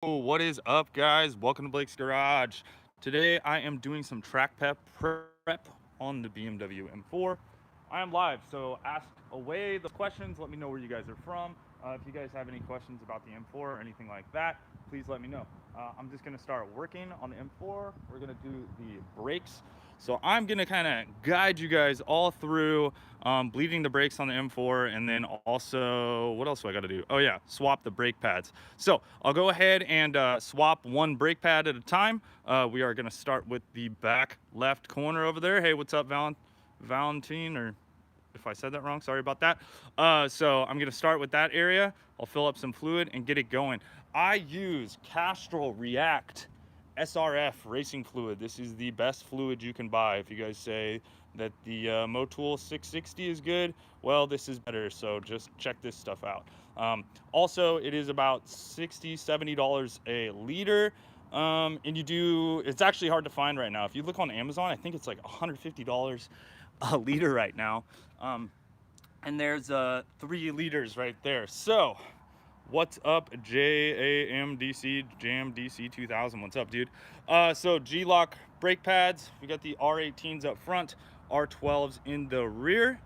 What is up, guys? Welcome to Blake's Garage. Today I am doing some track prep on the BMW M4. I am live, so ask away the questions. Let me know where you guys are from. If you guys have any questions about the M4 or anything like that, please let me know. I'm just gonna start working on the M4. We're gonna do the brakes. So I'm gonna kind of guide you guys all through bleeding the brakes on the M4, and then also, what else do I gotta do? Oh yeah, swap the brake pads. So I'll go ahead and swap one brake pad at a time. We are gonna start with the back left corner over there. Hey, what's up, Valentine, or if I said that wrong, sorry about that. So I'm gonna start with that area. I'll fill up some fluid and get it going. I use Castrol React SRF racing fluid. This is the best fluid you can buy. If you guys say that the Motul 660 is good, well, this is better, so just check this stuff out. Also, it is about $60–70 a liter. And it's actually hard to find right now. If you look on Amazon, I think it's like $150 a liter right now. And there's 3 liters right there. So what's up, JAMDC, JAMDC 2000? What's up, dude? So G-Lock brake pads. We got the R18s up front, R12s in the rear.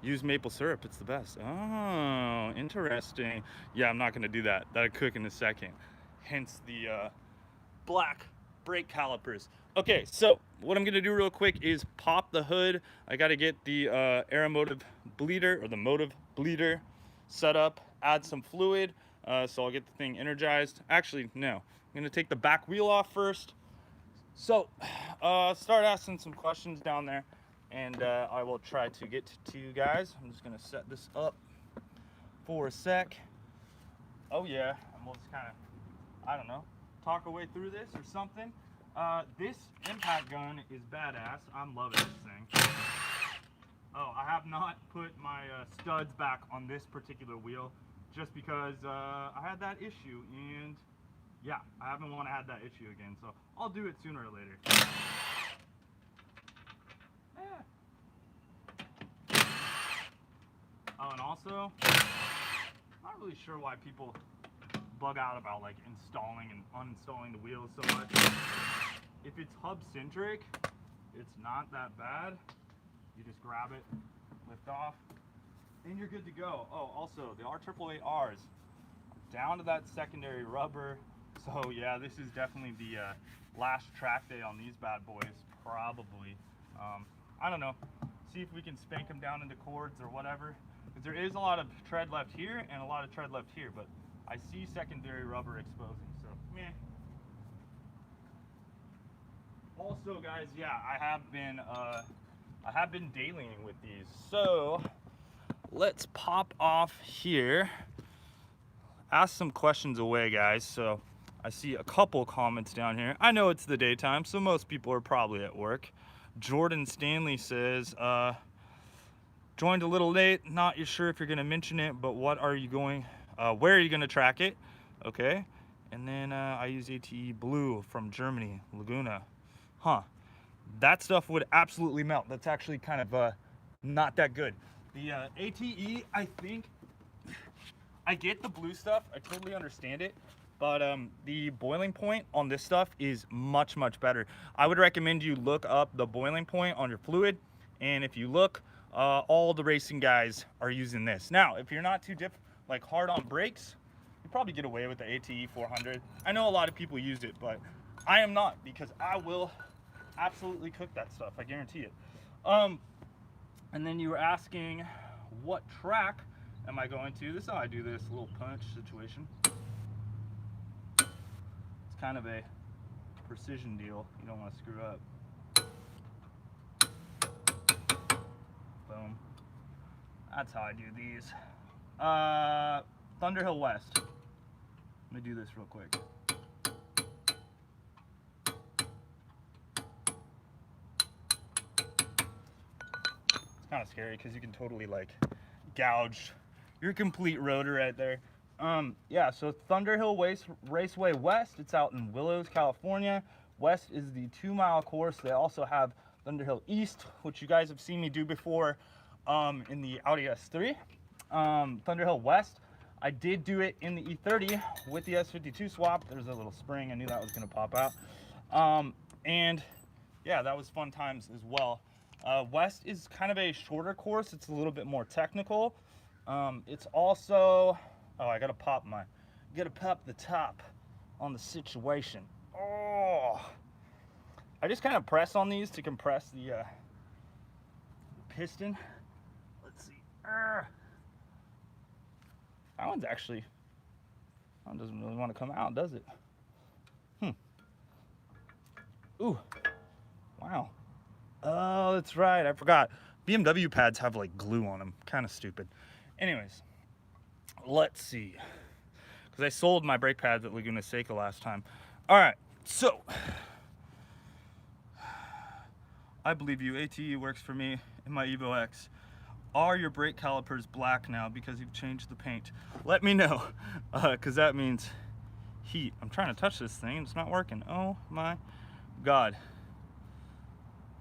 Use maple syrup, it's the best. Oh, interesting. Yeah, I'm not gonna do that. That'll cook in a second. Hence the black brake calipers. Okay, so what I'm gonna do real quick is pop the hood. I gotta get the Aeromotive bleeder, or the Motive bleeder set up, add some fluid, so I'll get the thing energized. Actually, no, I'm gonna take the back wheel off first. So start asking some questions down there, and I will try to get to you guys. I'm just gonna set this up for a sec. Oh yeah, and we'll just kind of, I don't know, talk our way through this or something. This impact gun is badass. I'm loving this thing. Oh, I have not put my studs back on this particular wheel just because I had that issue, and yeah, I haven't want to have that issue again, so I'll do it sooner or later. Yeah. Oh, and also, not really sure why people bug out about like installing and uninstalling the wheels so much. If it's hub centric, it's not that bad. You just grab it, lift off, and you're good to go. Oh, also the R888Rs down to that secondary rubber. So yeah, this is definitely the last track day on these bad boys, probably. I don't know. See if we can spank them down into cords or whatever. Because there is a lot of tread left here and a lot of tread left here, but I see secondary rubber exposing, so meh. Also, guys, yeah, I have been dailying with these. So let's pop off here. Ask some questions away, guys. So I see a couple comments down here. I know it's the daytime, so most people are probably at work. Jordan Stanley says, joined a little late, not sure if you're gonna mention it, but where are you gonna track it? Okay. And then I use ATE Blue from Germany, Laguna. Huh. That stuff would absolutely melt. That's actually kind of not that good. The ATE, I think, I get the blue stuff, I totally understand it, but the boiling point on this stuff is much, much better. I would recommend you look up the boiling point on your fluid, and if you look, all the racing guys are using this. Now, if you're not too hard on brakes, you probably get away with the ATE 400. I know a lot of people use it, but I am not, because I will absolutely cook that stuff, I guarantee it. And then you were asking what track am I going to. This is how I do this little punch situation. It's kind of a precision deal. You don't want to screw up. Boom. That's how I do these. Thunderhill West. Let me do this real quick. It's kind of scary because you can totally like gouge your complete rotor right there. Yeah, so Thunderhill Raceway West, it's out in Willows, California. West is the 2-mile course. They also have Thunderhill East, which you guys have seen me do before in the Audi S3. Thunderhill West, I did do it in the E30 with the S52 swap. There's a little spring. I knew that was going to pop out. And yeah, that was fun times as well. West is kind of a shorter course. It's a little bit more technical. It's also, oh, I gotta pop the top on the situation. Oh, I just kind of press on these to compress the piston. Let's see. That one's actually, that one doesn't really want to come out, does it? Ooh, wow. Oh, that's right, I forgot. BMW pads have like glue on them, kind of stupid. Anyways, let's see. Because I sold my brake pads at Laguna Seca last time. All right, so I believe you. ATE works for me in my Evo X. Are your brake calipers black now because you've changed the paint? Let me know, because that means heat. I'm trying to touch this thing and it's not working. Oh my God.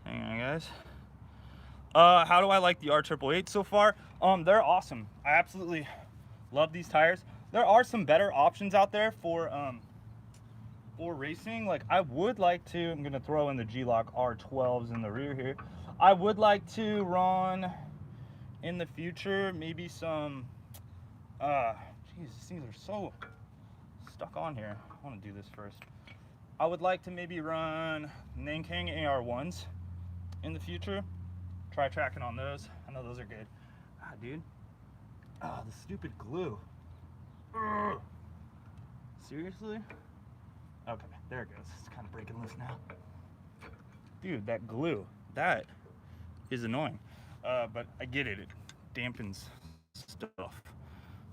Hang on, guys. How do I like the R888 so far? They're awesome. I absolutely love these tires. There are some better options out there for racing. Like, I would like to, I'm gonna throw in the G-Lock R12s in the rear here. I would like to run in the future maybe some, Jesus, these are so stuck on here. I want to do this first. I would like to maybe run Nankang AR1s in the future. Try tracking on those. I know those are good. Ah, dude. Oh, the stupid glue. Ugh. Seriously? Okay, there it goes. It's kind of breaking loose now. Dude, that glue, that is annoying. But I get it. It dampens stuff.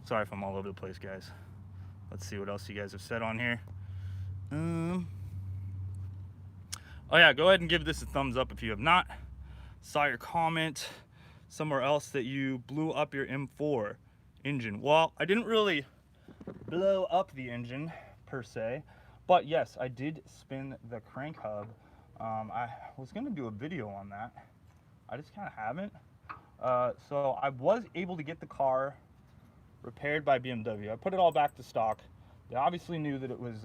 Sorry if I'm all over the place, guys. Let's see what else you guys have said on here. Oh yeah, go ahead and give this a thumbs up if you have not. Saw your comment somewhere else that you blew up your M4 engine. Well, I didn't really blow up the engine per se, but yes, I did spin the crank hub. I was gonna do a video on that. I just kind of haven't. So I was able to get the car repaired by BMW. I put it all back to stock. They obviously knew that it was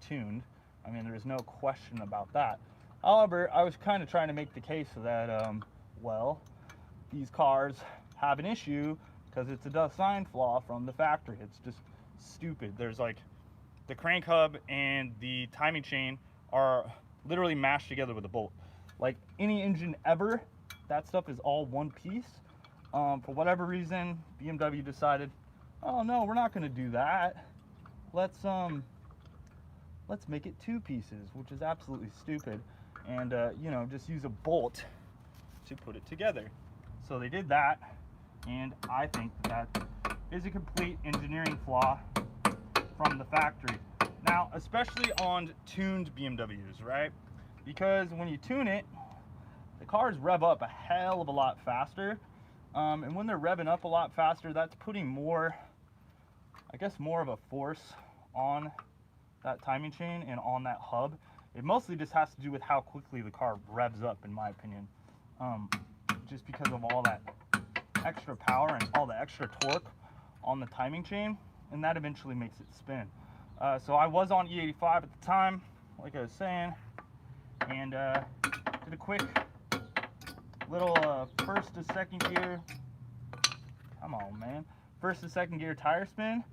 tuned. I mean, there's no question about that. However, I was kind of trying to make the case that, well, these cars have an issue because it's a design flaw from the factory. It's just stupid. There's like the crank hub and the timing chain are literally mashed together with a bolt. Like any engine ever, that stuff is all one piece. For whatever reason, BMW decided, oh no, we're not going to do that. Let's make it two pieces, which is absolutely stupid. And you know, just use a bolt to put it together. So they did that, and I think that is a complete engineering flaw from the factory. Now, especially on tuned BMWs, right? Because when you tune it, the cars rev up a hell of a lot faster. And when they're revving up a lot faster, that's putting more, I guess, more of a force on that timing chain and on that hub. It mostly just has to do with how quickly the car revs up, in my opinion. Just because of all that extra power and all the extra torque on the timing chain, and that eventually makes it spin. So I was on E85 at the time, like I was saying, and did a quick little first to second gear, come on man, first to second gear tire spin.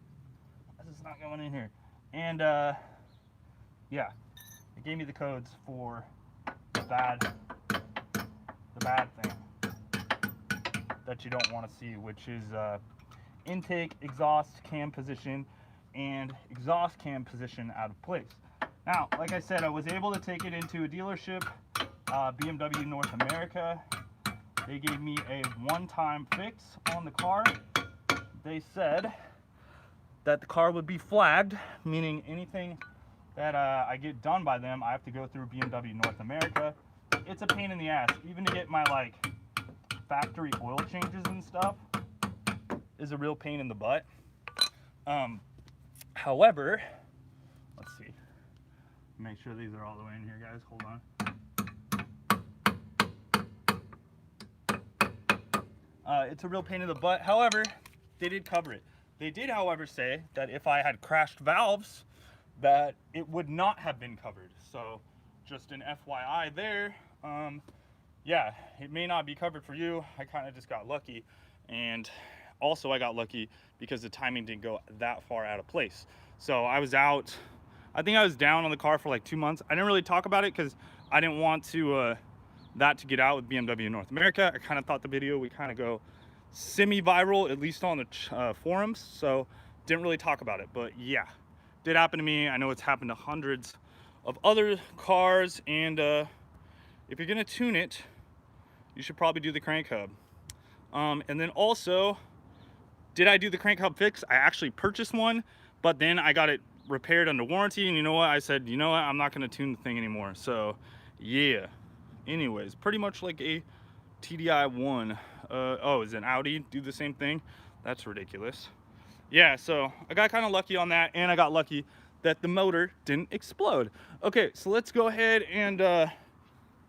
This is not going in here. And yeah, it gave me the codes for the bad thing that you don't want to see, which is intake, exhaust cam position, and exhaust cam position out of place. Now, like I said, I was able to take it into a dealership, BMW North America. They gave me a one-time fix on the car. They said that the car would be flagged, meaning anything that I get done by them, I have to go through BMW North America. It's a pain in the ass. Even to get my like factory oil changes and stuff is a real pain in the butt. However, let's see. Make sure these are all the way in here, guys. Hold on. It's a real pain in the butt. However, they did cover it. They did, however, say that if I had crashed valves, that it would not have been covered. So just an FYI there. Yeah, it may not be covered for you. I kind of just got lucky. And also I got lucky because the timing didn't go that far out of place. So I was out, I think I was down on the car for like 2 months. I didn't really talk about it because I didn't want to that to get out with BMW North America. I kind of thought the video would kind of go semi-viral, at least on the forums. So didn't really talk about it, but yeah, did happen to me. I know it's happened to hundreds of other cars, and if you're gonna tune it, you should probably do the crank hub. And then also, did I do the crank hub fix? I actually purchased one, but then I got it repaired under warranty, and you know what? I said, you know what? I'm not gonna tune the thing anymore. So yeah, anyways, pretty much like a TDI 1. Oh, is an Audi do the same thing? That's ridiculous. Yeah, so I got kind of lucky on that, and I got lucky that the motor didn't explode. Okay, so let's go ahead and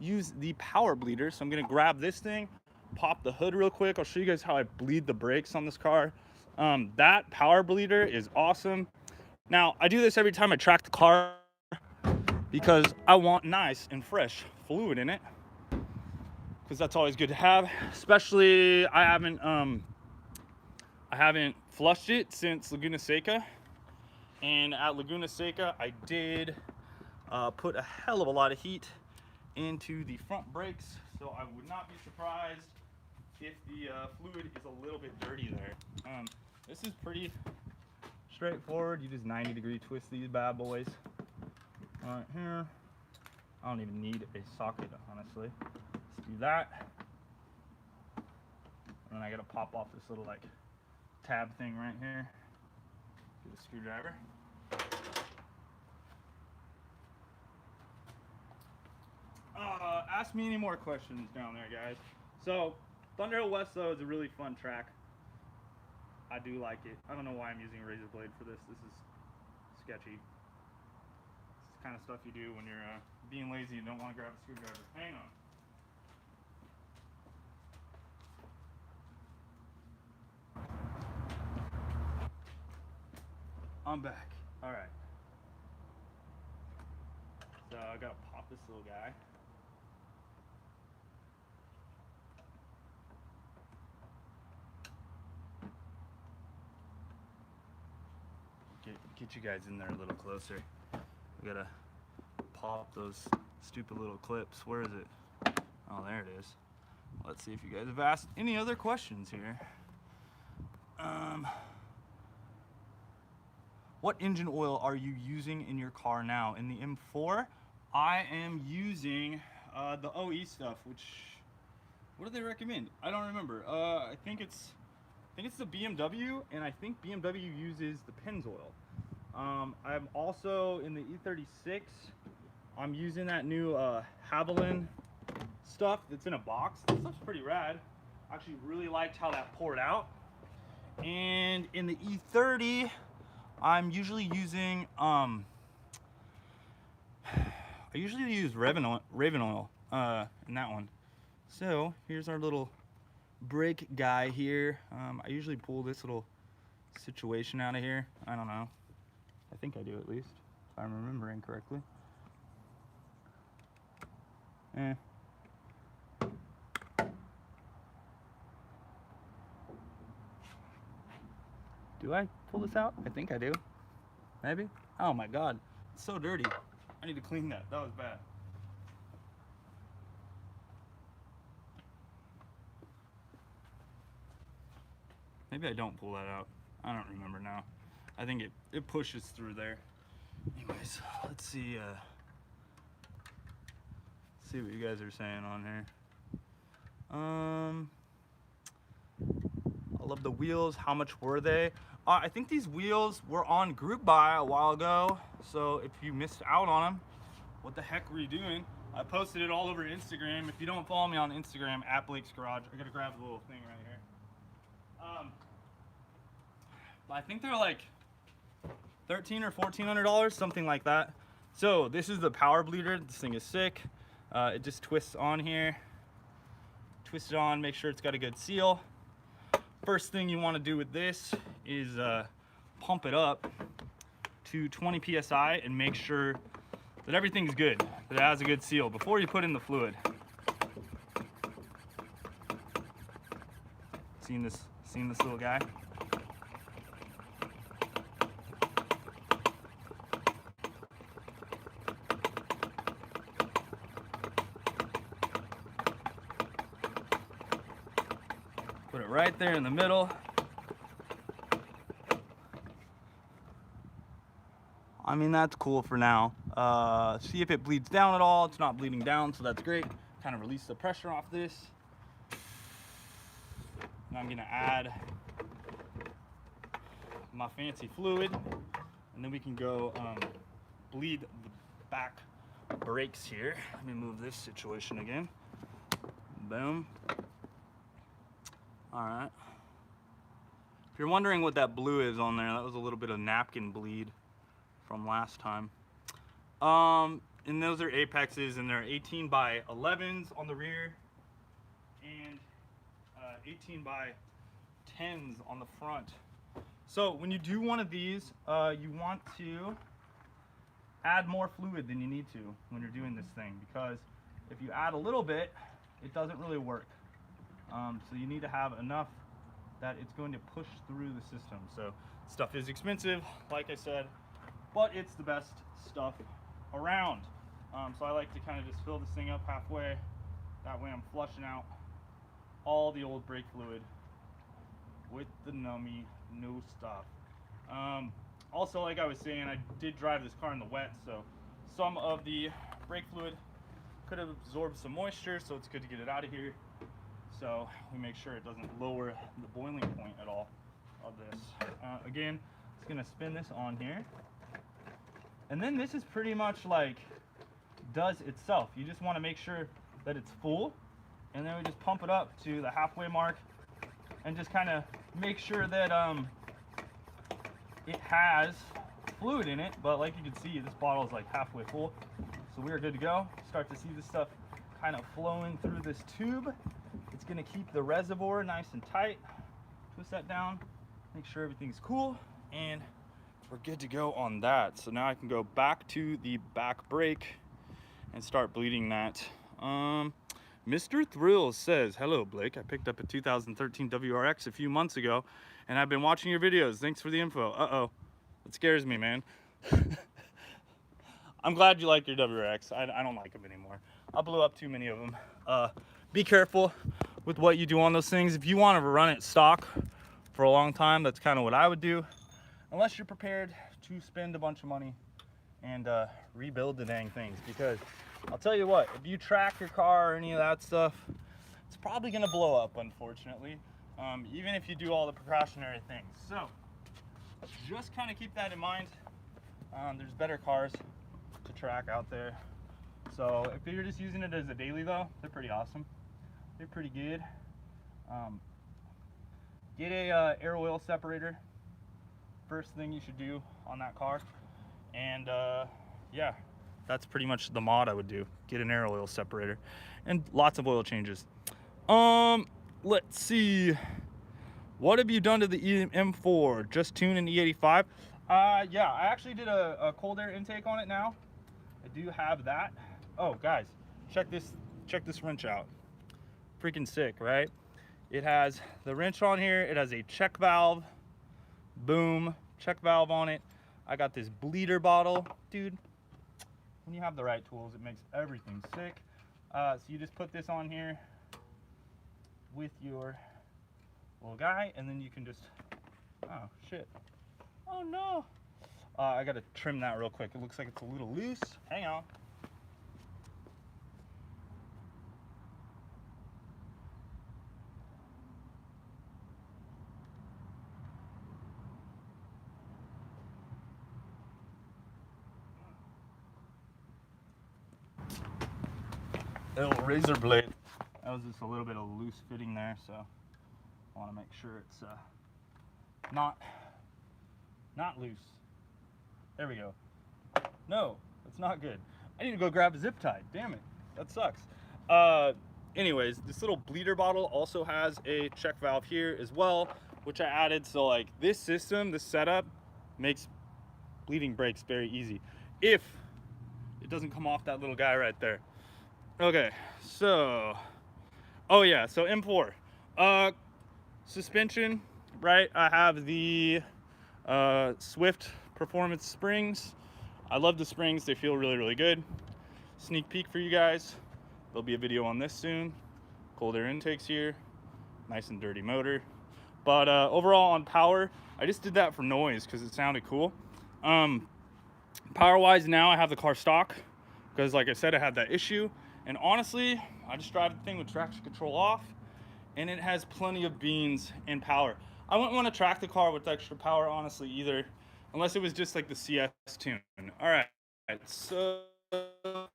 use the power bleeder. So I'm gonna grab this thing, pop the hood real quick. I'll show you guys how I bleed the brakes on this car. That power bleeder is awesome. Now, I do this every time I track the car because I want nice and fresh fluid in it, because that's always good to have. Especially I haven't flushed it since Laguna Seca, and at Laguna Seca I did put a hell of a lot of heat into the front brakes, so I would not be surprised if the fluid is a little bit dirty there. This is pretty straightforward. You just 90-degree twist these bad boys right here. I don't even need a socket, honestly. Let's do that. And then I gotta pop off this little like tab thing right here. Get a screwdriver. Ask me any more questions down there, guys. So Thunderhill West though is a really fun track. I do like it. I don't know why I'm using a razor blade for this. This is sketchy. It's the kind of stuff you do when you're being lazy and don't want to grab a screwdriver. Hang on. I'm back. All right. So I gotta pop this little guy. Get you guys in there a little closer. We gotta pop those stupid little clips. Where is it? Oh, there it is. Let's see if you guys have asked any other questions here. What engine oil are you using in your car now? In the M4, I am using the OE stuff, which, what do they recommend? I don't remember. I think it's the BMW, and I think BMW uses the Pennzoil. I'm also in the E36. I'm using that new Haviland stuff that's in a box. This stuff's pretty rad. I actually really liked how that poured out. And in the E30, I'm usually using I usually use Raven oil in that one. So here's our little brake guy here. I usually pull this little situation out of here. I don't know. I think I do, at least, if I'm remembering correctly. Do I pull this out? I think I do. Maybe? Oh my god, it's so dirty. I need to clean that. That was bad. Maybe I don't pull that out. I don't remember now. I think it pushes through there. Anyways, let's see what you guys are saying on here. I love the wheels. How much were they? I think these wheels were on Group Buy a while ago, so if you missed out on them, what the heck were you doing? I posted it all over Instagram. If you don't follow me on Instagram, @Blake's Garage, I gotta grab the little thing right here. I think they're like $1,300 or $1,400, something like that. So this is the power bleeder. This thing is sick. It just twists on here. Twist it on, make sure it's got a good seal. First thing you want to do with this is pump it up to 20 psi and make sure that everything's good, that it has a good seal before you put in the fluid. Seen this little guy? Put it right there in the middle. I mean, that's cool for now. See if it bleeds down at all. It's not bleeding down, so that's great. Kind of release the pressure off this. Now I'm gonna add my fancy fluid, and then we can go bleed the back brakes here. Let me move this situation again. Boom. All right. If you're wondering what that blue is on there, that was a little bit of napkin bleed from last time. And those are apexes, and they're 18 by 11s on the rear and 18 by 10s on the front. So when you do one of these, you want to add more fluid than you need to when you're doing this thing, because if you add a little bit, it doesn't really work. So you need to have enough that it's going to push through the system. So stuff is expensive, like I said, but it's the best stuff around. So I like to kind of just fill this thing up halfway. That way I'm flushing out all the old brake fluid with the nummy new stuff. Also, like I was saying, I did drive this car in the wet, so some of the brake fluid could have absorbed some moisture, so it's good to get it out of here. So we make sure it doesn't lower the boiling point at all of this. Again, it's gonna spin this on here. And then this is pretty much like does itself. You just wanna make sure that it's full, and then we just pump it up to the halfway mark and just kind of make sure that it has fluid in it. But like you can see, this bottle is like halfway full. So we are good to go. Start to see this stuff kind of flowing through this tube. It's gonna keep the reservoir nice and tight. Twist that down, make sure everything's cool, and we're good to go on that. So now I can go back to the back brake and start bleeding that. Mr. Thrills says, hello Blake, I picked up a 2013 WRX a few months ago and I've been watching your videos. Thanks for the info. Uh-oh, it scares me, man. I'm glad you like your WRX. I don't like them anymore. I blew up too many of them. Be careful with what you do on those things. If you want to run it stock for a long time, that's kind of what I would do, unless you're prepared to spend a bunch of money and rebuild the dang things. Because I'll tell you what, if you track your car or any of that stuff, it's probably gonna blow up, unfortunately, even if you do all the precautionary things. So just kind of keep that in mind. There's better cars to track out there. So if you're just using it as a daily though, they're pretty awesome. They're pretty good. Get a air oil separator. First thing you should do on that car. And yeah, that's pretty much the mod I would do. Get an air oil separator and lots of oil changes. Let's see. What have you done to the M4? Just tune an E85? Yeah, I actually did a cold air intake on it now. I do have that. Oh guys, check this wrench out. Freaking sick, right? It has the wrench on here. It has a check valve. Boom, check valve on it. I got this bleeder bottle. Dude, when you have the right tools, it makes everything sick. So you just put this on here with your little guy, and then you can just, oh shit. Oh no. I gotta trim that real quick. It looks like it's a little loose. Hang on. Little razor blade. That was just a little bit of loose fitting there, so I want to make sure it's not loose. There we go. No, that's not good. I need to go grab a zip tie. Damn it, that sucks. anyways, this little bleeder bottle also has a check valve here as well, which I added. So like this system, this setup makes bleeding brakes very easy if it doesn't come off that little guy right there. Okay, so, oh yeah, so M4. Suspension, right? I have the Swift Performance springs. I love the springs, they feel really, really good. Sneak peek for you guys. There'll be a video on this soon. Cold air intakes here, nice and dirty motor. But overall on power, I just did that for noise because it sounded cool. Power wise, now I have the car stock because like I said, I had that issue. And honestly, I just drive the thing with traction control off and it has plenty of beans and power. I wouldn't want to track the car with extra power, honestly, either, unless it was just like the CS tune. All right, so what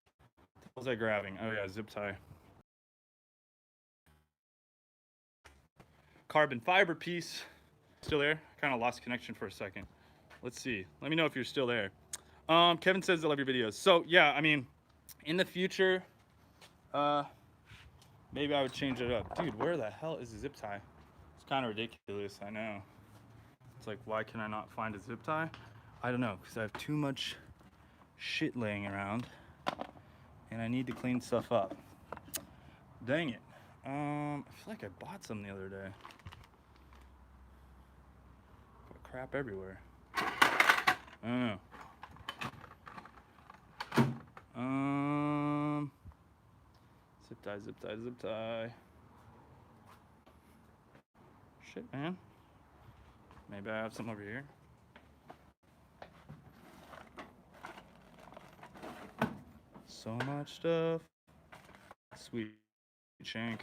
was I grabbing? Oh yeah, zip tie. Carbon fiber piece. Still there? Kind of lost connection for a second. Let's see. Let me know if you're still there. Kevin says I love your videos. So yeah, I mean, in the future, maybe I would change it up. Dude, where the hell is the zip tie? It's kind of ridiculous, I know. It's like, why can I not find a zip tie? I don't know, because I have too much shit laying around and I need to clean stuff up. Dang it. I feel like I bought some the other day. Got crap everywhere. I don't know. Zip tie, zip tie, zip tie. Shit, man. Maybe I have some over here. So much stuff. Sweet shank.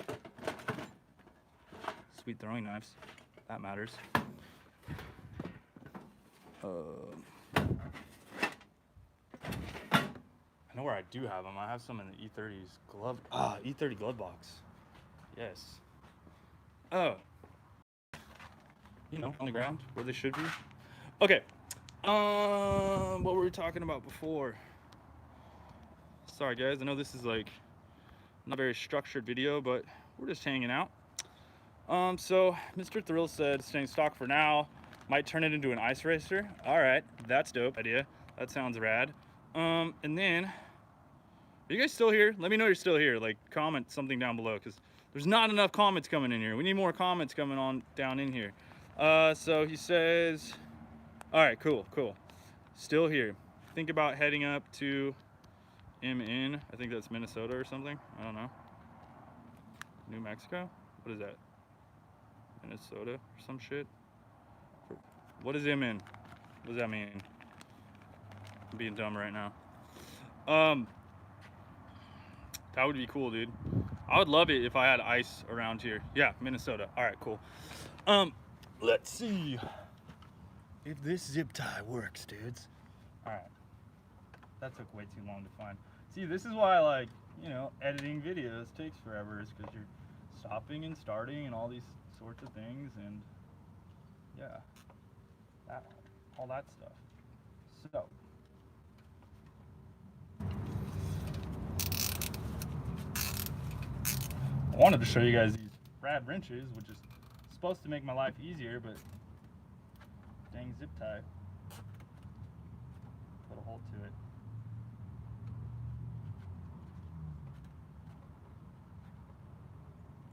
Sweet throwing knives. That matters. I know where I do have them. I have some in the E30's glove. E30 glove box. Yes. Oh. You know, on the ground where they should be. Okay. What were we talking about before? Sorry guys, I know this is like not a very structured video, but we're just hanging out. So Mr. Thrill said staying stock for now, might turn it into an ice racer. All right, that's dope idea. That sounds rad. And then, are you guys still here? Let me know you're still here. Like, comment something down below because there's not enough comments coming in here. We need more comments coming on down in here. So he says, all right, cool. Still here. Think about heading up to MN. I think that's Minnesota or something. I don't know. New Mexico? What is that? Minnesota or some shit? What is MN? What does that mean? I'm being dumb right now. That would be cool, dude. I would love it if I had ice around here. Yeah, Minnesota. All right, cool. Let's see if this zip tie works, dudes. All right. That took way too long to find. See, this is why, like, you know, editing videos takes forever, is because you're stopping and starting and all these sorts of things, and yeah, all that stuff. So, I wanted to show you guys these rad wrenches, which is supposed to make my life easier, but dang zip tie. Put a hole to it.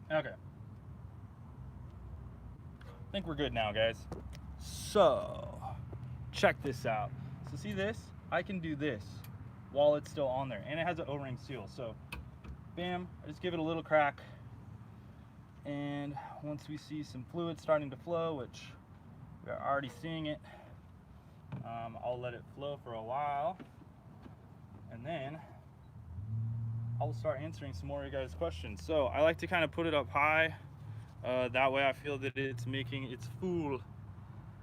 Okay. I think we're good now, guys. So, check this out. So see this? I can do this while it's still on there. And it has an O-ring seal. So, bam, I just give it a little crack. And once we see some fluid starting to flow, which we're already seeing it, I'll let it flow for a while. And then I will start answering some more of you guys' questions. So I like to kind of put it up high. That way I feel that it's making its full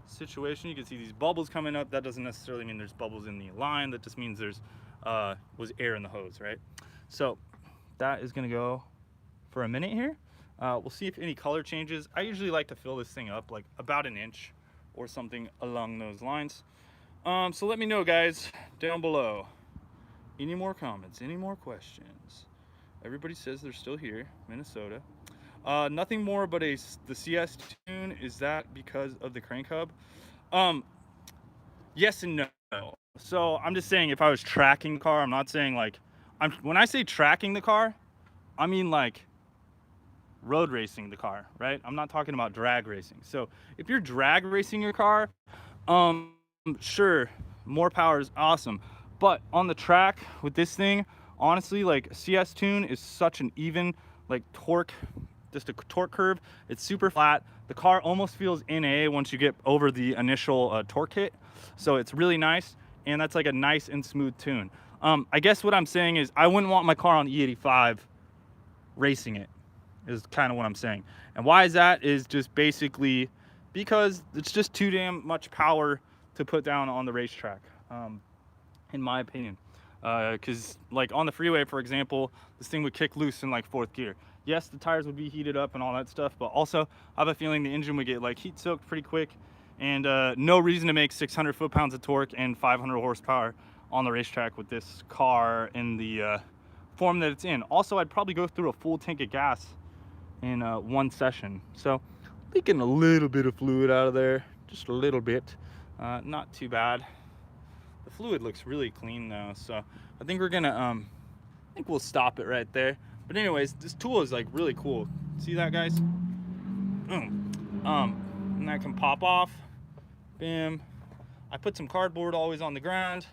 situation. You can see these bubbles coming up. That doesn't necessarily mean there's bubbles in the line. That just means there's was air in the hose, right? So that is gonna go for a minute here. We'll see if any color changes. I usually like to fill this thing up like about an inch or something along those lines. So let me know, guys, down below. Any more comments? Any more questions? Everybody says they're still here. Minnesota. Nothing more but the CS tune. Is that because of the crank hub? Um, yes and no. So I'm just saying if I was tracking the car, I'm not saying like when I say tracking the car, I mean like road racing the car, right? I'm not talking about drag racing. So if you're drag racing your car, sure, more power is awesome. But on the track with this thing, honestly, like CS tune is such an even like torque, just a torque curve. It's super flat. The car almost feels NA once you get over the initial torque hit. So it's really nice, and that's like a nice and smooth tune. I guess what I'm saying is I wouldn't want my car on E85 racing it, is kind of what I'm saying. And why is that? Is just basically because it's just too damn much power to put down on the racetrack, in my opinion. Because like on the freeway, for example, this thing would kick loose in like 4th gear. Yes, the tires would be heated up and all that stuff, but also I have a feeling the engine would get like heat soaked pretty quick, and no reason to make 600 foot-pounds of torque and 500 horsepower on the racetrack with this car in the form that it's in. Also, I'd probably go through a full tank of gas in one session. So leaking a little bit of fluid out of there, just a little bit, not too bad. The fluid looks really clean though, so I think we're gonna I think we'll stop it right there. But anyways, this tool is like really cool. See that, guys? Boom. And that can pop off. Bam. I put some cardboard always on the ground.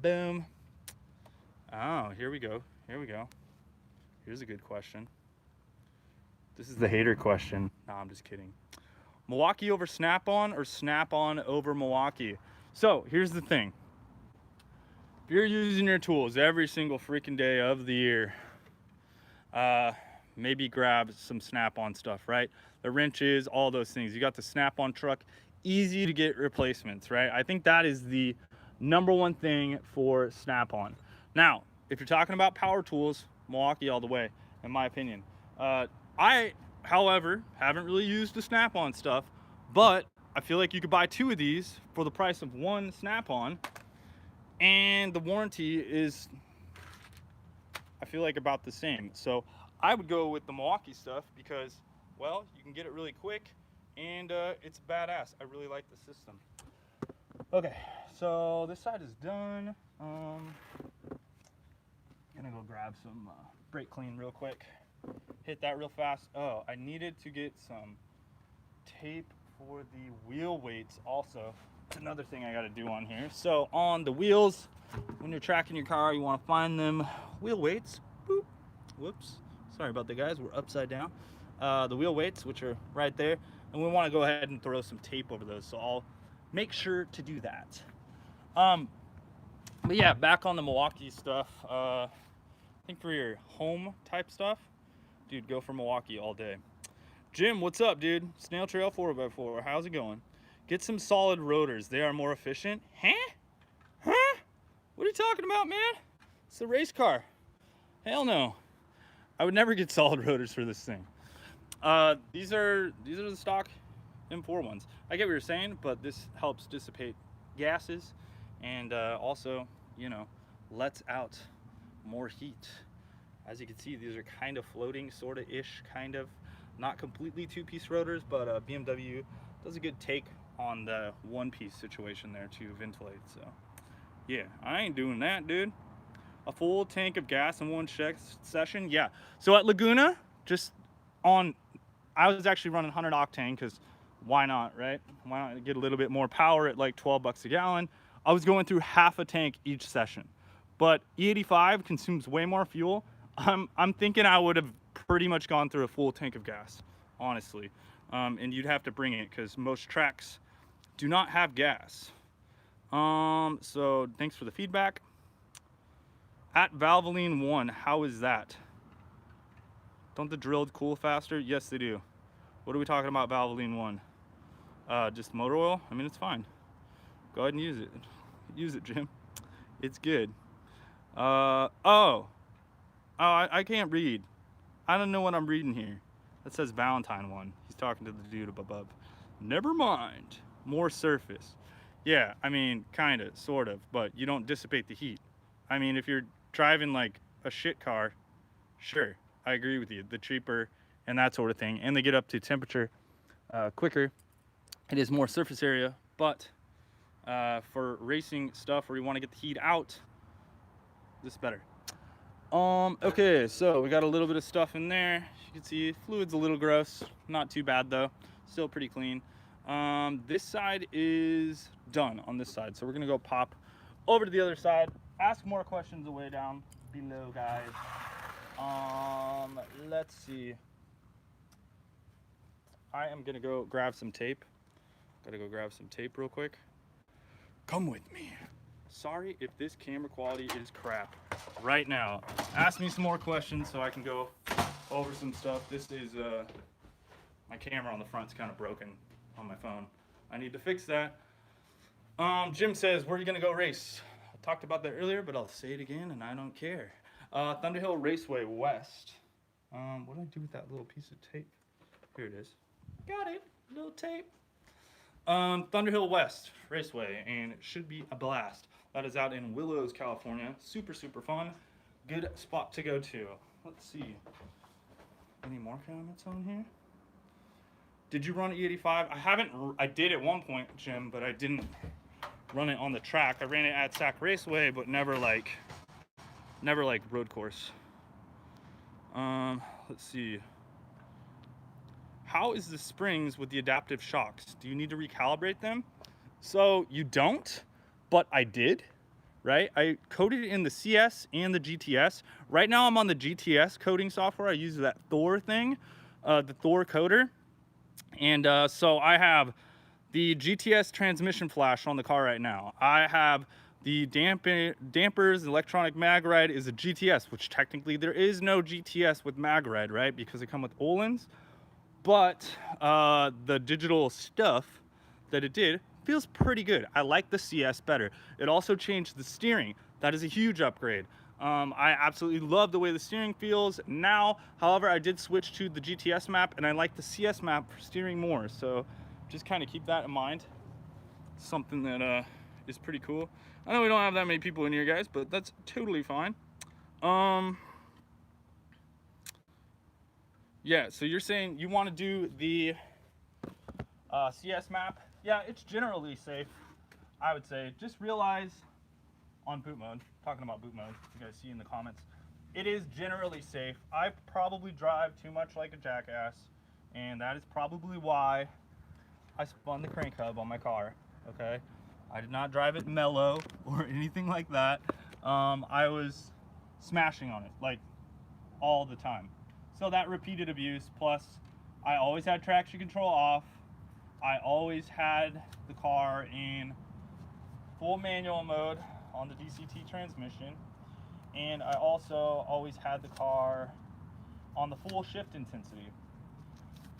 Boom. Oh, here we go. Here we go. Here's a good question. This is the hater question. No, I'm just kidding. Milwaukee over Snap-on or Snap-on over Milwaukee? So here's the thing. If you're using your tools every single freaking day of the year, maybe grab some Snap-on stuff, right? The wrenches, all those things. You got the Snap-on truck, easy to get replacements, right? I think that is the #1 thing for Snap-on. Now, if you're talking about power tools, Milwaukee all the way, in my opinion. I, however, haven't really used the Snap-on stuff, but I feel like you could buy 2 of these for the price of 1 Snap-on, and the warranty is, I feel like, about the same. So I would go with the Milwaukee stuff because, well, you can get it really quick, and it's badass. I really like the system. Okay, so this side is done. Gonna go grab some brake clean real quick. Hit that real fast. Oh, I needed to get some tape for the wheel weights also. It's another thing I got to do on here. So on the wheels, when you're tracking your car, you want to find them wheel weights. Boop. Whoops. Sorry about that, guys. We're upside down. The wheel weights, which are right there, and we want to go ahead and throw some tape over those. So I'll make sure to do that. But yeah, back on the Milwaukee stuff. I think for your home type stuff, dude, go for Milwaukee all day. Jim, what's up, dude? Snail Trail 4x4, how's it going? Get some solid rotors. They are more efficient. Huh? Huh? What are you talking about, man? It's a race car. Hell no. I would never get solid rotors for this thing. These are the stock M4 ones. I get what you're saying, but this helps dissipate gases and also, you know, lets out more heat. As you can see, these are kind of floating, sort of ish, kind of. Not completely 2-piece rotors, but BMW does a good take on the 1-piece situation there to ventilate. So yeah, I ain't doing that, dude. A full tank of gas in one session, yeah. So at Laguna, I was actually running 100 octane because why not, right? Why not get a little bit more power at like 12 bucks a gallon? I was going through half a tank each session, but E85 consumes way more fuel. I'm thinking I would have pretty much gone through a full tank of gas, honestly. And you'd have to bring it because most tracks do not have gas. So thanks for the feedback. At Valvoline 1, how is that? Don't the drills cool faster? Yes, they do. What are we talking about, Valvoline 1? Just motor oil? I mean, it's fine. Go ahead and use it. Use it, Jim. It's good. I can't read. I don't know what I'm reading here. That says Valentine 1. He's talking to the dude above. Never mind. More surface. Yeah, I mean, kind of, sort of, but you don't dissipate the heat. I mean, if you're driving like a shit car, Sure, I agree with you. The cheaper and that sort of thing, and they get up to temperature quicker. It is more surface area, but for racing stuff where you want to get the heat out, this is better. Okay, so we got a little bit of stuff in there. As you can see, fluid's a little gross. Not too bad though. Still pretty clean. This side is done on this side, so we're gonna go pop over to the other side. Ask more questions away down below, guys. Let's see. I am gonna go grab some tape. Gotta go grab some tape real quick. Come with me. Sorry if this camera quality is crap right now. Ask me some more questions so I can go over some stuff. This is my camera on the front's kind of broken on my phone. I need to fix that. Jim says, where are you gonna go race? I talked about that earlier, but I'll say it again and I don't care. Thunderhill Raceway West. What did I do with that little piece of tape? Here it is. Got it, little tape. Thunderhill West Raceway, and it should be a blast. That is out in Willows, California. Super, super fun. Good spot to go to. Let's see. Any more comments on here? Did you run E85? I did at one point, Jim, but I didn't run it on the track. I ran it at Sac Raceway, but never like road course. Let's see. How is the springs with the adaptive shocks? Do you need to recalibrate them? So you don't, but I did, right? I coded it in the CS and the GTS. Right now I'm on the GTS coding software. I use that Thor thing, the Thor coder. And so I have the GTS transmission flash on the car right now. I have the dampers, electronic mag ride is a GTS, which technically there is no GTS with mag ride, right? Because they come with Öhlins. But the digital stuff that it did feels pretty good. I like the CS better. It also changed the steering. That is a huge upgrade. I absolutely love the way the steering feels now. However, I did switch to the GTS map and I like the CS map for steering more. So just kind of keep that in mind. Something that is pretty cool. I know we don't have that many people in here, guys, but that's totally fine. Yeah, so you're saying you want to do the CS map. Yeah, it's generally safe, I would say. Just realize on boot mode, talking about boot mode, you guys see in the comments, it is generally safe. I probably drive too much like a jackass, and that is probably why I spun the crank hub on my car, okay? I did not drive it mellow or anything like that. I was smashing on it, like, all the time. So that repeated abuse, plus I always had traction control off. I always had the car in full manual mode on the DCT transmission. And I also always had the car on the full shift intensity.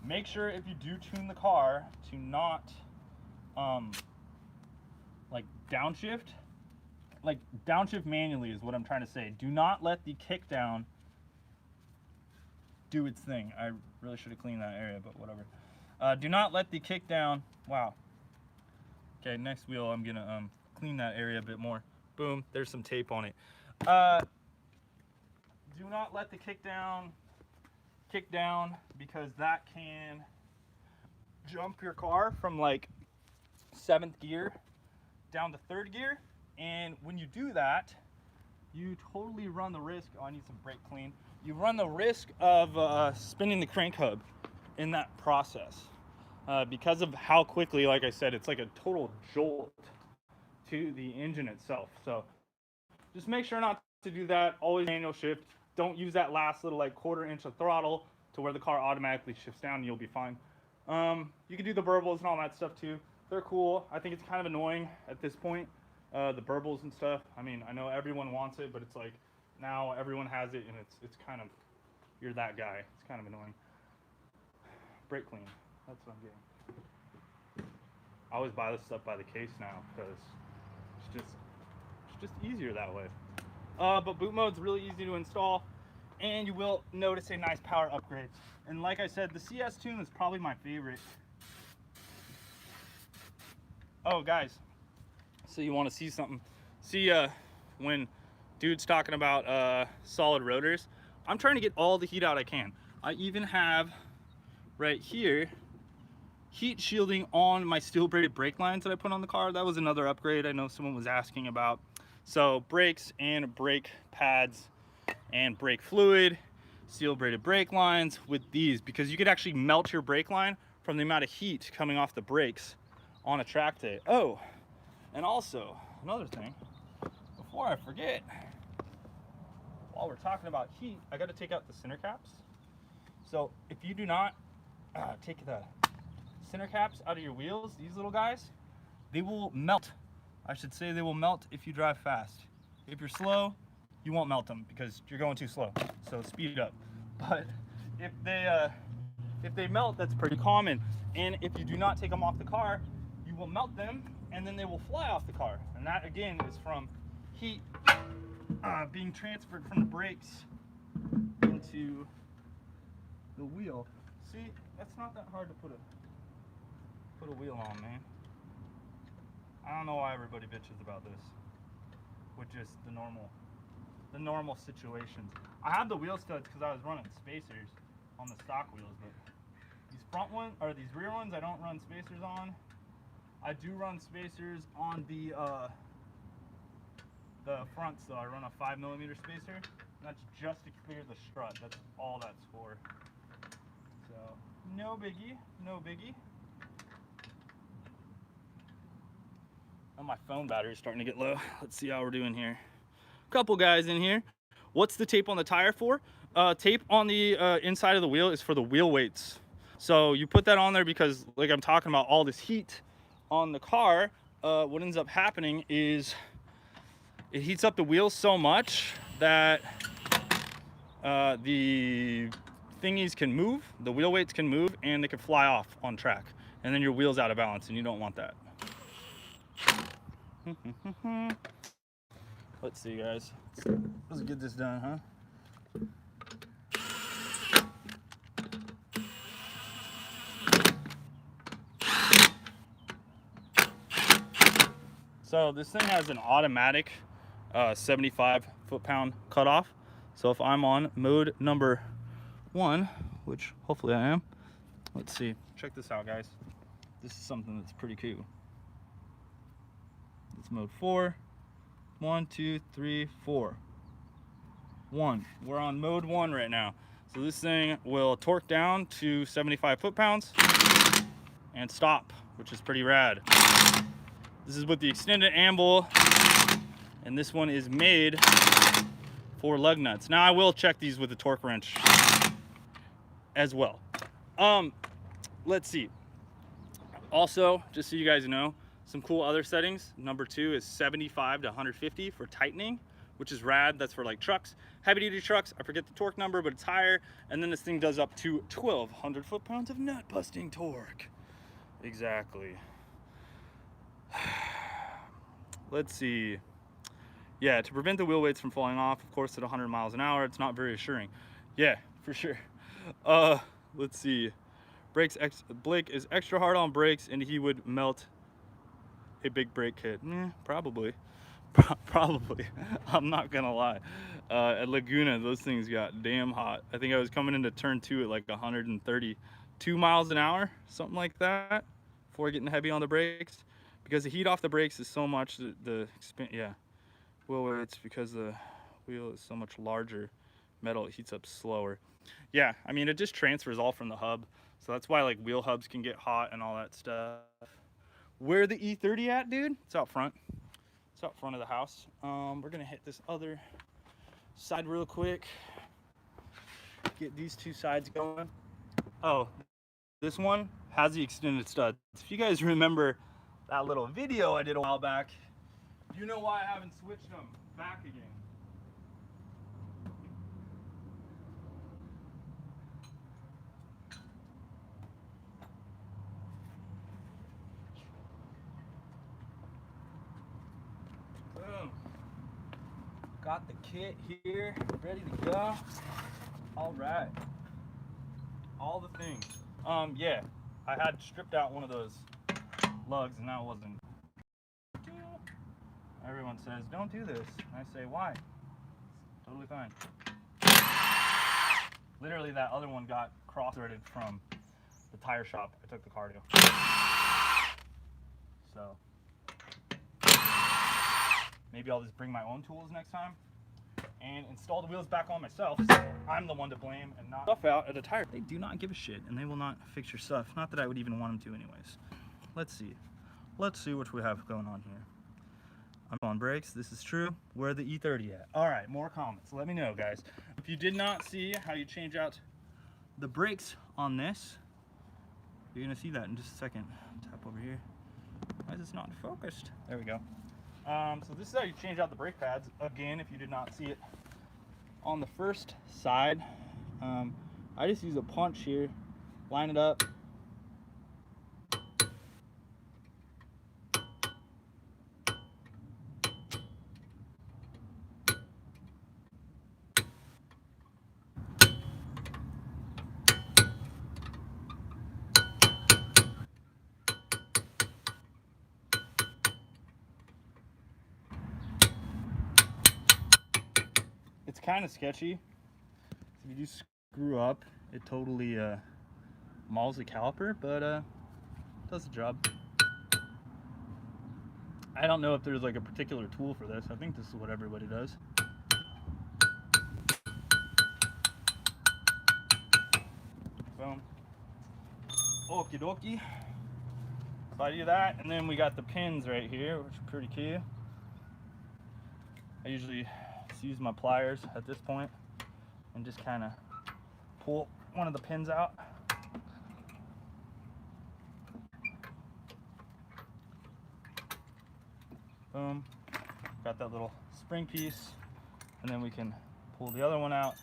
Make sure if you do tune the car to not like downshift. Like downshift manually is what I'm trying to say. Do not let the kick down do its thing. I really should have cleaned that area, but whatever. Do not let the kick down. Wow. Okay, next wheel I'm gonna clean that area a bit more. Boom, there's some tape on it. Do not let the kick down because that can jump your car from like 7th gear down to 3rd gear, and when you do that, you totally run the risk. Oh, I need some brake clean. You run the risk of spinning the crank hub in that process because of how quickly, like I said, it's like a total jolt to the engine itself. So just make sure not to do that. Always manual shift. Don't use that last little like 1/4 inch of throttle to where the car automatically shifts down and you'll be fine. You can do the burbles and all that stuff too. They're cool. I think it's kind of annoying at this point, the burbles and stuff. I mean, I know everyone wants it, but it's like, now everyone has it, and it's kind of, you're that guy. It's kind of annoying. Brake clean. That's what I'm getting. I always buy this stuff by the case now because it's just easier that way. But boot mode's really easy to install, and you will notice a nice power upgrade. And like I said, the CS tune is probably my favorite. Oh, guys, so you want to see something? See when dude's talking about solid rotors, I'm trying to get all the heat out I can. I even have right here heat shielding on my steel braided brake lines that I put on the car. That was another upgrade I know someone was asking about. So brakes and brake pads and brake fluid, steel braided brake lines with these, because you could actually melt your brake line from the amount of heat coming off the brakes on a track day. Oh, and also another thing, before I forget, while we're talking about heat, I got to take out the center caps. So if you do not take the center caps out of your wheels, these little guys, they will melt. I should say they will melt if you drive fast. If you're slow, you won't melt them because you're going too slow. So speed up. But if they melt, that's pretty common. And if you do not take them off the car, you will melt them and then they will fly off the car. And that again is from heat being transferred from the brakes into the wheel. See, that's not that hard to put a wheel on, man. I don't know why everybody bitches about this with just the normal situations. I have the wheel studs because I was running spacers on the stock wheels, but these front ones or these rear ones I don't run spacers on. I do run spacers on the fronts though. I run a 5mm spacer, and that's just to clear the strut. That's all that's for. So no biggie, no biggie. Oh, my phone battery is starting to get low. Let's see how we're doing here. Couple guys in here. What's the tape on the tire for? Tape on the inside of the wheel is for the wheel weights. So you put that on there because, like I'm talking about, all this heat on the car, what ends up happening is it heats up the wheels so much that the thingies can move, the wheel weights can move, and they can fly off on track. And then your wheel's out of balance, and you don't want that. Let's see, guys. Let's get this done, huh? So this thing has an automatic 75 foot-pound cutoff. So if I'm on mode number 1, which hopefully I am, let's see. Check this out, guys. This is something that's pretty cool. It's mode 4. 1, 2, 3, 4. 1. We're on mode 1 right now. So this thing will torque down to 75 foot-pounds and stop, which is pretty rad. This is with the extended amble, and this one is made for lug nuts. Now I will check these with a torque wrench as well. Let's see. Also, just so you guys know, some cool other settings. Number 2 is 75 to 150 for tightening, which is rad. That's for like trucks, heavy duty trucks. I forget the torque number, but it's higher. And then this thing does up to 1,200 foot-pounds of nut busting torque. Exactly. Let's see. Yeah, to prevent the wheel weights from falling off, of course, at 100 miles an hour, it's not very assuring. Yeah, for sure. Let's see. Blake is extra hard on brakes, and he would melt a big brake kit. Probably. Probably. I'm not gonna lie. At Laguna, those things got damn hot. I think I was coming into turn 2 at like 132 miles an hour, something like that, before getting heavy on the brakes. Because the heat off the brakes is so much, wheel weights, because the wheel is so much larger metal, it heats up slower. Yeah, I mean, it just transfers all from the hub. So that's why like wheel hubs can get hot and all that stuff. Where the E30 at, dude? It's out front. It's out front of the house. We're gonna hit this other side real quick. Get these two sides going. Oh, this one has the extended studs. If you guys remember that little video I did a while back, you know why I haven't switched them back again. Boom. Got the kit here, ready to go. All right. All the things. Yeah, I had stripped out one of those lugs and that wasn't. Everyone says, don't do this. And I say, why? Totally fine. Literally, that other one got cross-threaded from the tire shop I took the car to. So maybe I'll just bring my own tools next time and install the wheels back on myself. So I'm the one to blame and not stuff out at a tire. They do not give a shit, and they will not fix your stuff. Not that I would even want them to anyways. Let's see what we have going on here. I'm on brakes. This is true. Where the E30 at? All right, more comments. Let me know, guys. If you did not see how you change out the brakes on this, you're gonna see that in just a second. Tap over here. Why is this not focused? There we go. So this is how you change out the brake pads. Again, if you did not see it on the first side, I just use a punch here, line it up. It's kind of sketchy. If you do screw up, it totally mauls the caliper, but does the job. I don't know if there's like a particular tool for this. I think this is what everybody does. Boom. Okie dokie. So I do that, and then we got the pins right here, which are pretty key. I usually use my pliers at this point and just kind of pull one of the pins out. Boom. Got that little spring piece, and then we can pull the other one out,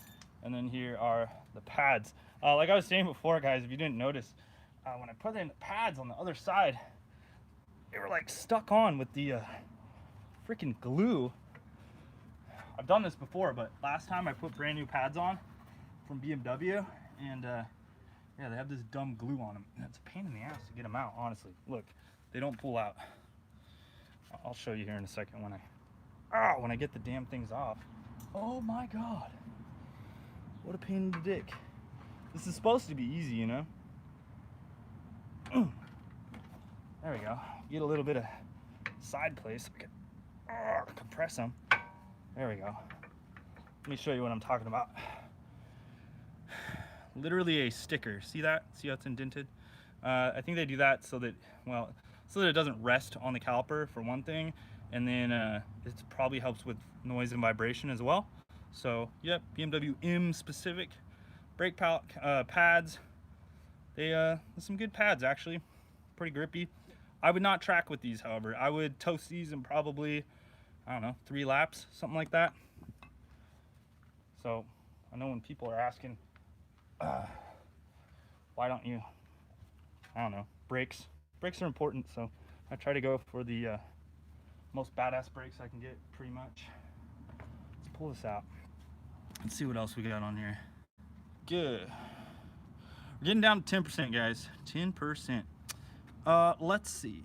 and then here are the pads. Like I was saying before, guys, if you didn't notice, when I put in the pads on the other side, they were like stuck on with the freaking glue. I've done this before, but last time I put brand new pads on from BMW, and yeah, they have this dumb glue on them, and it's a pain in the ass to get them out, honestly. Look, they don't pull out. I'll show you here in a second when I get the damn things off. Oh my god, what a pain in the dick. This is supposed to be easy, you know. There we go. Get a little bit of side place so we can compress them. There we go. Let me show you what I'm talking about. Literally a sticker. See that? See how it's indented? I think they do that so that, well, so that it doesn't rest on the caliper for one thing, and then it probably helps with noise and vibration as well. So, yep, BMW M specific brake pads. There's some good pads actually, pretty grippy. I would not track with these, however. I would toast these in probably, I don't know, 3 laps, something like that. So I know when people are asking, why don't you, I don't know, brakes are important, so I try to go for the most badass brakes I can get, pretty much. Let's pull this out. Let's see what else we got on here. Good. We're getting down to 10%, guys. 10%. Let's see.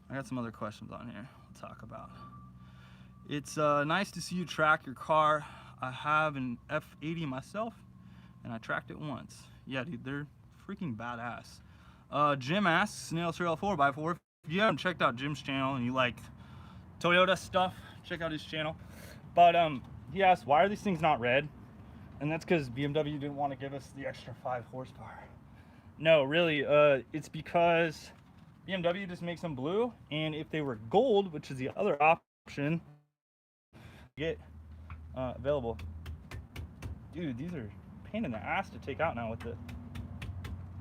I got some other questions on here we'll talk about. It's nice to see you track your car. I have an F80 myself, and I tracked it once. Yeah, dude, they're freaking badass. Jim asks, Snail Trail 4x4, if you haven't checked out Jim's channel and you like Toyota stuff, check out his channel. But he asked, why are these things not red? And that's because BMW didn't want to give us the extra 5 horsepower. No, really, it's because BMW just makes them blue, and if they were gold, which is the other option, get available. Dude, these are a pain in the ass to take out now with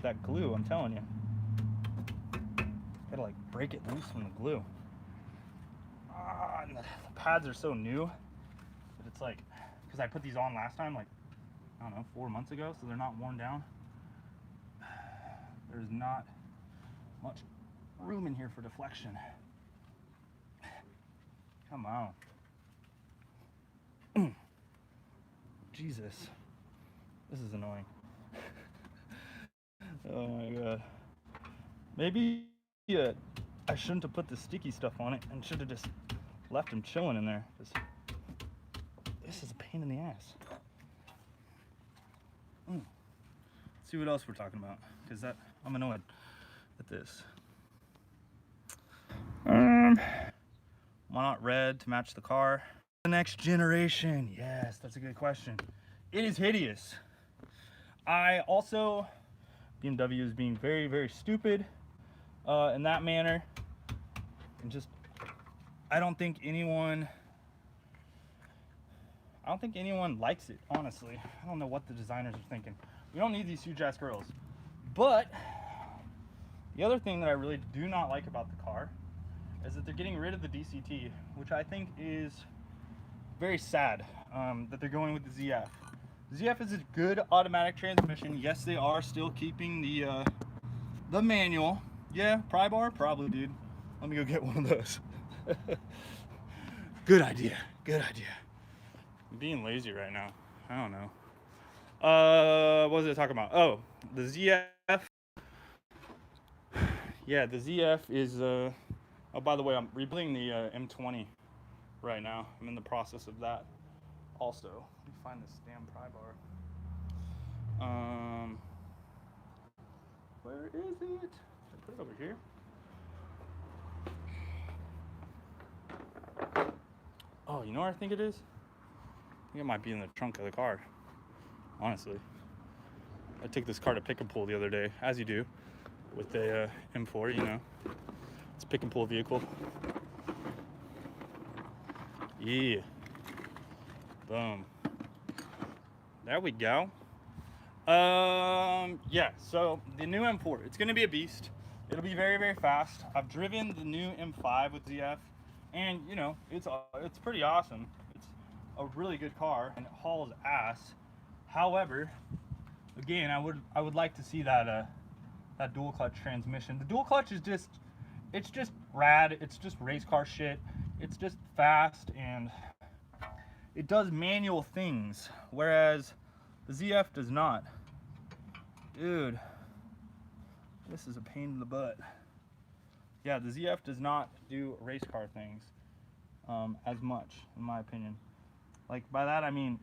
that glue, I'm telling you. Gotta like break it loose from the glue. And the pads are so new that it's like, because I put these on last time, like, I don't know, 4 months ago, so they're not worn down. There's not much room in here for deflection. Come on. Jesus. This is annoying. Oh my god. Maybe I shouldn't have put the sticky stuff on it and should have just left them chilling in there. This is a pain in the ass. see what else we're talking about, because I'm annoyed at this. Why not red to match the car? The next generation, yes, that's a good question. It is hideous. I also, BMW is being very, very stupid in that manner, and just, I don't think anyone likes it, honestly. I don't know what the designers are thinking. We don't need these huge ass grills. But the other thing that I really do not like about the car is that they're getting rid of the DCT, which I think is very sad, that they're going with the ZF. The ZF is a good automatic transmission. Yes, they are still keeping the manual. Yeah, pry bar? Probably, dude. Let me go get one of those. Good idea. Good idea. I'm being lazy right now. I don't know. What was I talking about? Oh, the ZF. Yeah, the ZF is, oh, by the way, I'm rebuilding the M20 right now. I'm in the process of that also. Let me find this damn pry bar. Where is it? I put it over here. Oh, you know where I think it is? I think it might be in the trunk of the car, honestly. I took this car to pick and pull the other day, as you do with the M4, you know. It's a pick and pull vehicle. Yeah. Boom. There we go. Yeah, so the new M4, it's gonna be a beast. It'll be very, very fast. I've driven the new M5 with ZF, and you know, it's pretty awesome. It's a really good car, and it hauls ass. However, again, I would like to see that that dual clutch transmission. The dual clutch is just, it's just rad. It's just race car shit. It's just fast, and it does manual things, whereas the ZF does not. Dude, this is a pain in the butt. Yeah, the ZF does not do race car things as much, in my opinion. Like, by that I mean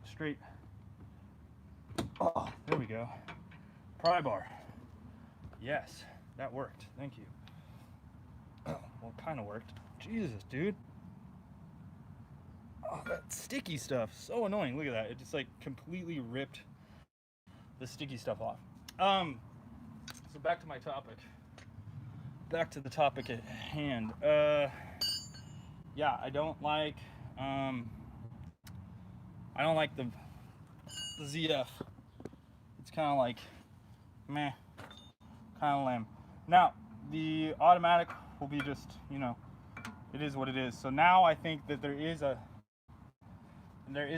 straight. Oh, there we go. Pry bar. Yes, that worked. Thank you. Oh, well, it kind of worked. Jesus, dude. Oh, that sticky stuff, so annoying. Look at that. It just like completely ripped the sticky stuff off. So back to my topic. Back to the topic at hand. Yeah, I don't like the ZF. It's kind of like meh, kind of lame. Now the automatic will be just, you know, it is what it is. So now I think that there is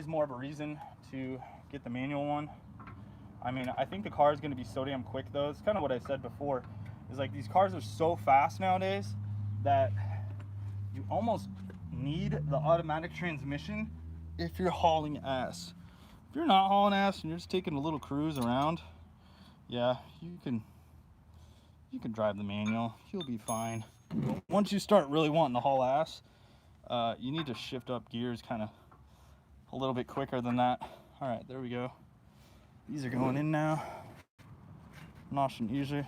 more of a reason to get the manual one. I mean, I think the car is going to be so damn quick though. It's kind of what I said before, is like these cars are so fast nowadays that you almost need the automatic transmission if you're hauling ass. If you're not hauling ass and you're just taking a little cruise around, yeah, you can drive the manual. You'll be fine. Once you start really wanting to haul ass, you need to shift up gears kind of a little bit quicker than that. All right, there we go. These are going in now, nice and easy.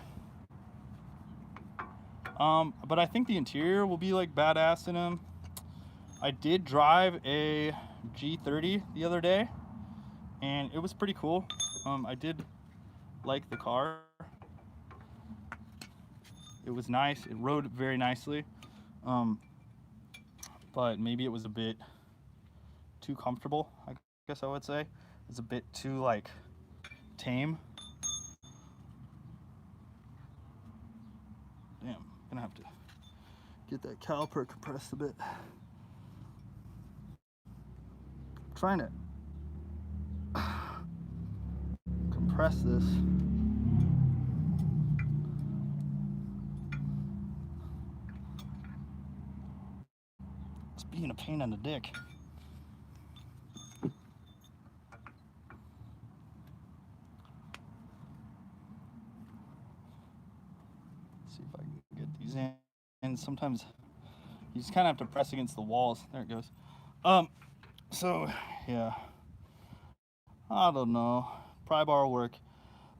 But I think the interior will be like badass in them. I did drive a G30 the other day, and it was pretty cool. I did like the car. It was nice. It rode very nicely. But maybe it was a bit too comfortable, I guess I would say. It's a bit too like tame. Damn, gonna have to get that caliper compressed a bit. Trying to compress this. It's being a pain in the dick. See if I can get these in. And sometimes you just kind of have to press against the walls. There it goes. So yeah, I don't know. Pry bar will work.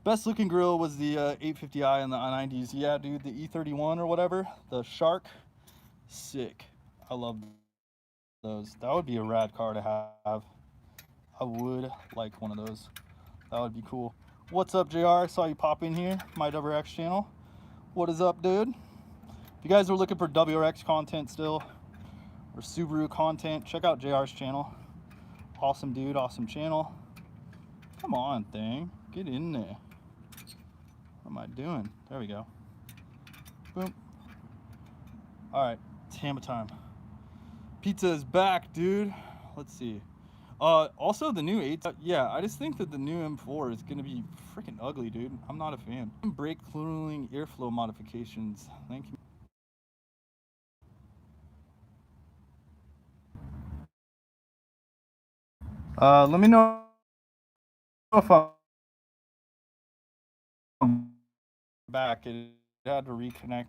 Best looking grill was the 850i and the i90s. Yeah, dude, the E31 or whatever, the Shark, sick. I love those. That would be a rad car to have. I would like one of those. That would be cool. What's up, JR? Saw you pop in here, my WRX channel. What is up, dude? If you guys are looking for WRX content still, or Subaru content, check out JR's channel. Awesome dude, awesome channel. Come on, thing. Get in there. What am I doing? There we go. Boom. Alright, it's hammer time. Pizza is back, dude. Let's see. Also the new 8, yeah, I just think that the new M4 is gonna be freaking ugly, dude. I'm not a fan. Brake cooling airflow modifications. Thank you. Let me know if I'm back. It had to reconnect.